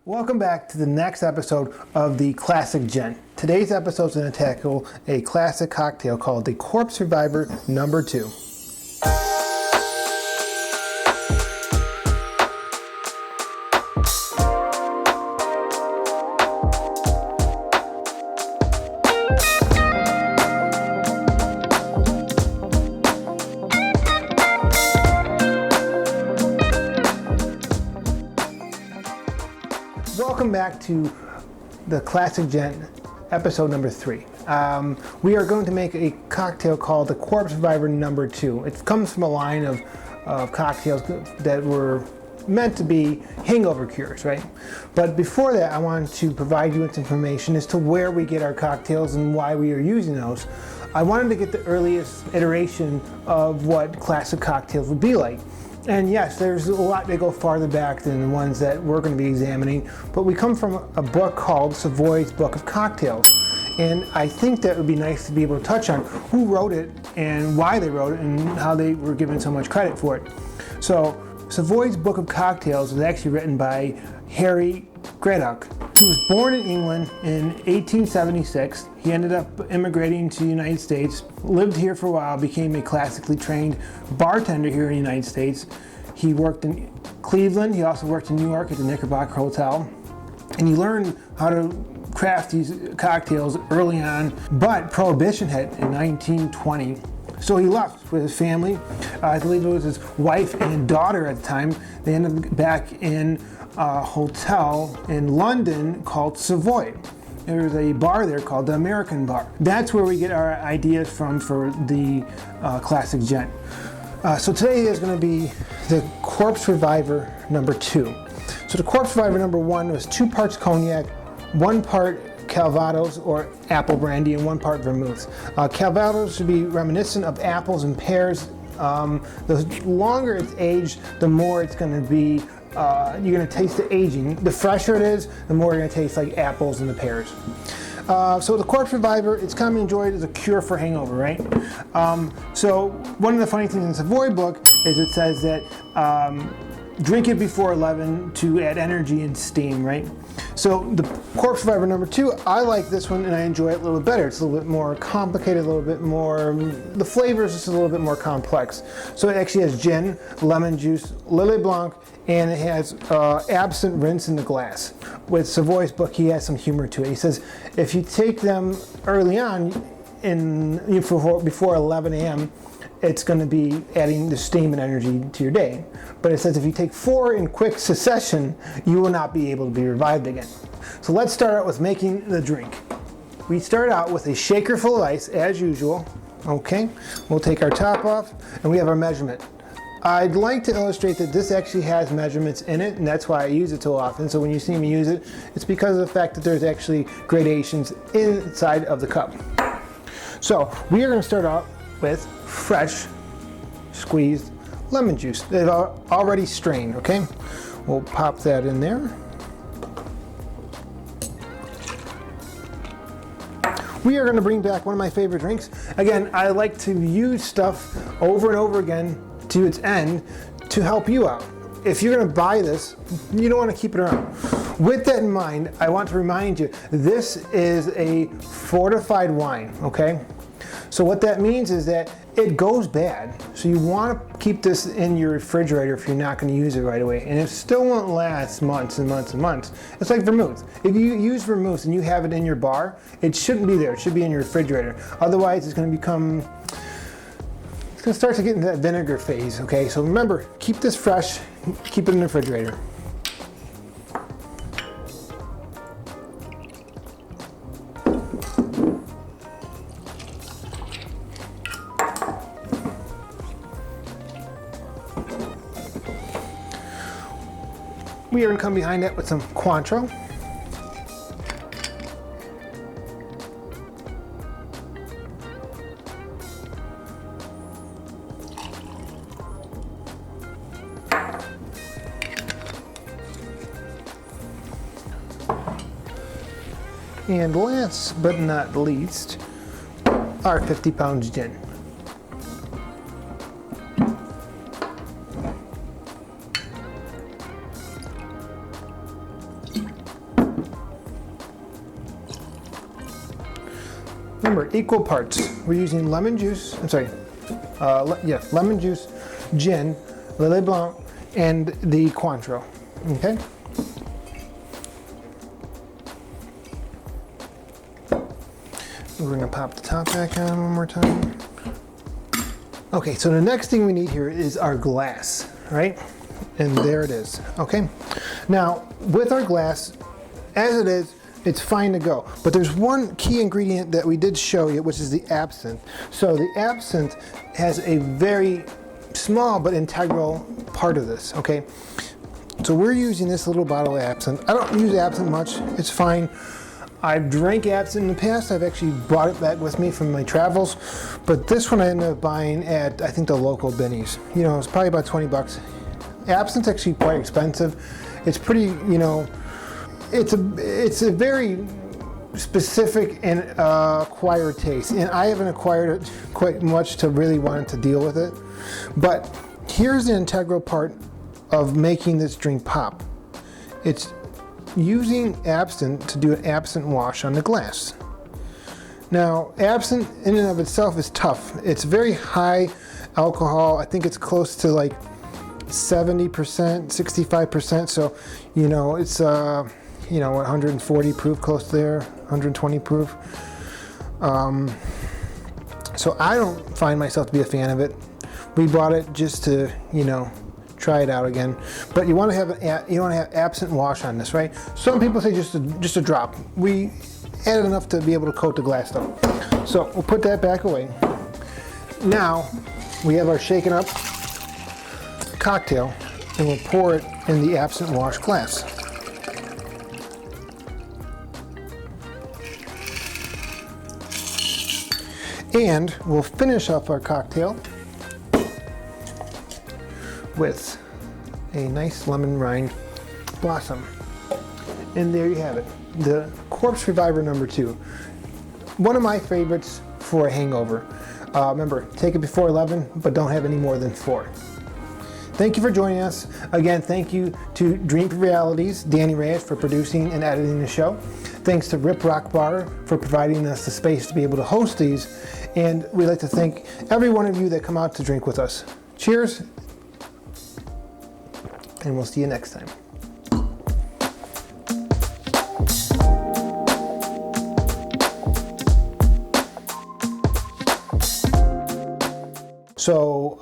Welcome back to the next episode of the Classic Gent. Today's episode is going to tackle a classic cocktail called the Corpse Reviver No.2. Welcome back to the Classic Gent, episode number 3. We are going to make a cocktail called the Corpse Reviver No.2. It comes from a line of cocktails that were meant to be hangover cures, right? But before that, I wanted to provide you with information as to where we get our cocktails and why we are using those. I wanted to get the earliest iteration of what classic cocktails would be like. And yes, there's a lot that go farther back than the ones that we're going to be examining, but we come from a book called Savoy's Book of Cocktails. And I think that would be nice to be able to touch on who wrote it and why they wrote it and how they were given so much credit for it. So Savoy's Book of Cocktails was actually written by Harry Craddock. He was born in England in 1876. He ended up immigrating to the United States, lived here for a while, became a classically trained bartender here in the United States. He worked in Cleveland. He also worked in New York at the Knickerbocker Hotel. And he learned how to craft these cocktails early on, but Prohibition hit in 1920. So he left with his family. I believe it was his wife and daughter at the time. They ended up back in a hotel in London called Savoy. There's a bar there called the American Bar. That's where we get our ideas from for the Classic Gent. So today is going to be the Corpse Reviver No.2. So the Corpse Reviver No.1 was 2 parts cognac, 1 part Calvados or apple brandy, and 1 part vermouth. Calvados should be reminiscent of apples and pears. The longer it's aged, the more it's going to be you're going to taste the aging. The fresher it is, the more you're going to taste like apples and the pears. So the Corpse Reviver, it's commonly enjoyed as a cure for hangover, right? So one of the funny things in the Savoy book is it says that drink it before 11 to add energy and steam, right? So the Corpse Reviver No.2, I like this one and I enjoy it a little bit better. It's a little bit more complicated, a little bit more, the flavor is just a little bit more complex. So it actually has gin, lemon juice, Lillet Blanc, and it has absinthe rinse in the glass. With Savoy's book, he has some humor to it. He says, if you take them early on, before 11 a.m., it's going to be adding the steam and energy to your day. But it says if you take 4 in quick succession, you will not be able to be revived again. So let's start out with making the drink. We start out with a shaker full of ice, as usual. Okay, we'll take our top off, and we have our measurement. I'd like to illustrate that this actually has measurements in it, and that's why I use it so often. So when you see me use it, it's because of the fact that there's actually gradations inside of the cup. So we are going to start out with fresh squeezed lemon juice that are already strained, okay? We'll pop that in there. We are going to bring back one of my favorite drinks. Again, I like to use stuff over and over again to its end to help you out. If you're going to buy this, you don't want to keep it around. With that in mind, I want to remind you, this is a fortified wine, okay? So what that means is that it goes bad. So you want to keep this in your refrigerator if you're not going to use it right away. And it still won't last months and months and months. It's like vermouth. If you use vermouth and you have it in your bar, it shouldn't be there. It should be in your refrigerator. Otherwise, it's going to start to get into that vinegar phase, okay? So remember, keep this fresh, keep it in the refrigerator. We are going to come behind that with some Cointreau. And last but not least, our 50 pounds gin. Remember, equal parts. We're using lemon juice, lemon juice, gin, Lillet Blanc, and the Cointreau, okay? We're gonna pop the top back on one more time. Okay, so the next thing we need here is our glass, right? And there it is, okay? Now, with our glass, as it is, it's fine to go. But there's one key ingredient that we did show you, which is the absinthe. So the absinthe has a very small but integral part of this, okay? So we're using this little bottle of absinthe. I don't use absinthe much, it's fine. I've drank absinthe in the past. I've actually brought it back with me from my travels. But this one I ended up buying at, I think, the local Benny's. You know, it's probably about 20 bucks. Absinthe's actually quite expensive. It's pretty, you know, it's a very specific and acquired taste. And I haven't acquired it quite much to really want to deal with it. But here's the integral part of making this drink pop. It's using absinthe to do an absinthe wash on the glass. Now, absinthe in and of itself is tough. It's very high alcohol. I think it's close to like 70%, 65%. So, you know, it's, you know, 140 proof, close there, 120 proof. So I don't find myself to be a fan of it. We bought it just to, you know, try it out again. But you want to have absinthe wash on this, right? Some people say just a drop. We added enough to be able to coat the glass though. So we'll put that back away. Now we have our shaken up cocktail, and we'll pour it in the absinthe wash glass. And we'll finish off our cocktail with a nice lemon rind blossom. And there you have it, the Corpse Reviver #2. One of my favorites for a hangover. Remember, take it before 11, but don't have any more than 4. Thank you for joining us. Again, thank you to Dream Realities, Danny Reyes, for producing and editing the show. Thanks to Rip Rock Bar for providing us the space to be able to host these. And we'd like to thank every one of you that come out to drink with us. Cheers, and we'll see you next time. So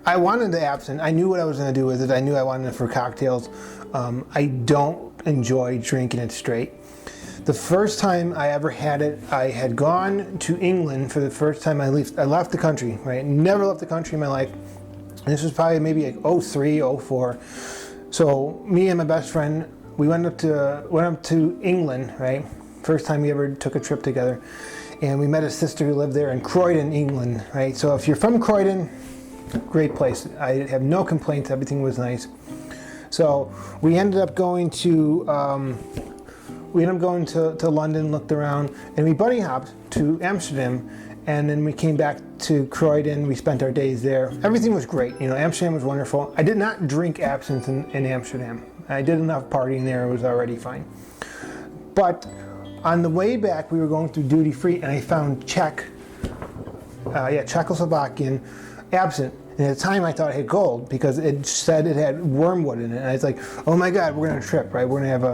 I wanted the absinthe. I knew what I was going to do with it. I knew I wanted it for cocktails. I don't enjoy drinking it straight. The first time I ever had it, I had gone to England for the first time I left the country, right? Never left the country in my life. This was probably maybe like 03, 04. So me and my best friend, we went up to England, right? First time we ever took a trip together. And we met a sister who lived there in Croydon, England, right? So if you're from Croydon, great place. I have no complaints, everything was nice. So we ended up going to London, looked around, and we bunny hopped to Amsterdam, and then we came back to Croydon. We spent our days there. Everything was great. You know, Amsterdam was wonderful. I did not drink absinthe in Amsterdam. I did enough partying there, it was already fine. But on the way back, we were going through duty free, and I found Czechoslovakian absinthe. And at the time, I thought it had gold because it said it had wormwood in it. And I was like, oh my God, we're gonna trip, right? We're gonna have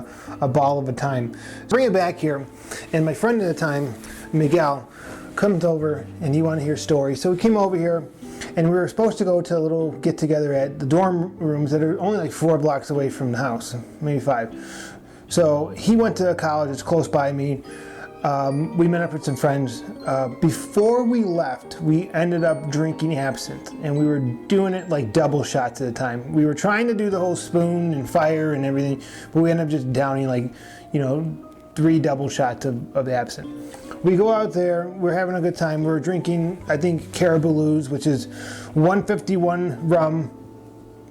a ball of a time. So bring it back here, and my friend at the time, Miguel, comes over, and he wanted to hear a story. So we came over here, and we were supposed to go to a little get together at the dorm rooms that are only like 4 blocks away from the house, maybe 5. So he went to college, it's close by me. We met up with some friends. Before we left, we ended up drinking absinthe, and we were doing it like double shots at a time. We were trying to do the whole spoon and fire and everything, but we ended up just downing like, 3 double shots of absinthe. We go out there, we're having a good time. We're drinking, I think, Caribou's, which is 151 rum,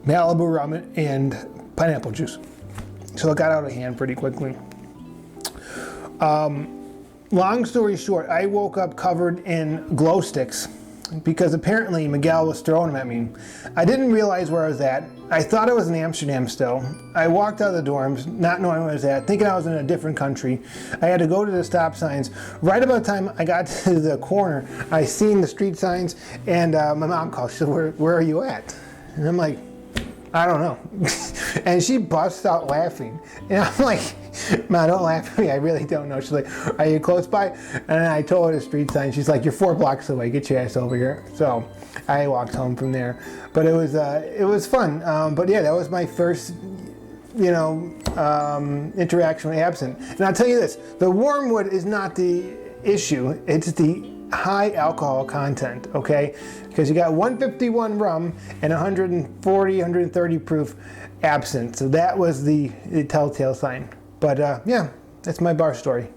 Malibu rum, and pineapple juice. So it got out of hand pretty quickly. Long story short, I woke up covered in glow sticks, because apparently Miguel was throwing them at me. I didn't realize where I was at. I thought I was in Amsterdam still. I walked out of the dorms, not knowing where I was at, thinking I was in a different country. I had to go to the stop signs. Right about the time I got to the corner, I seen the street signs, and my mom called. She said, where are you at? And I'm like, I don't know. And she busts out laughing. And I'm like, Ma, don't laugh at me. I really don't know. She's like, are you close by? And I told her the street sign. She's like, you're 4 blocks away. Get your ass over here. So I walked home from there. But it was fun. But yeah, that was my first, interaction with absinthe. And I'll tell you this, the wormwood is not the issue. It's the high alcohol content, okay? Because you got 151 rum and 140, 130 proof absinthe. So that was the telltale sign. But yeah, that's my bar story.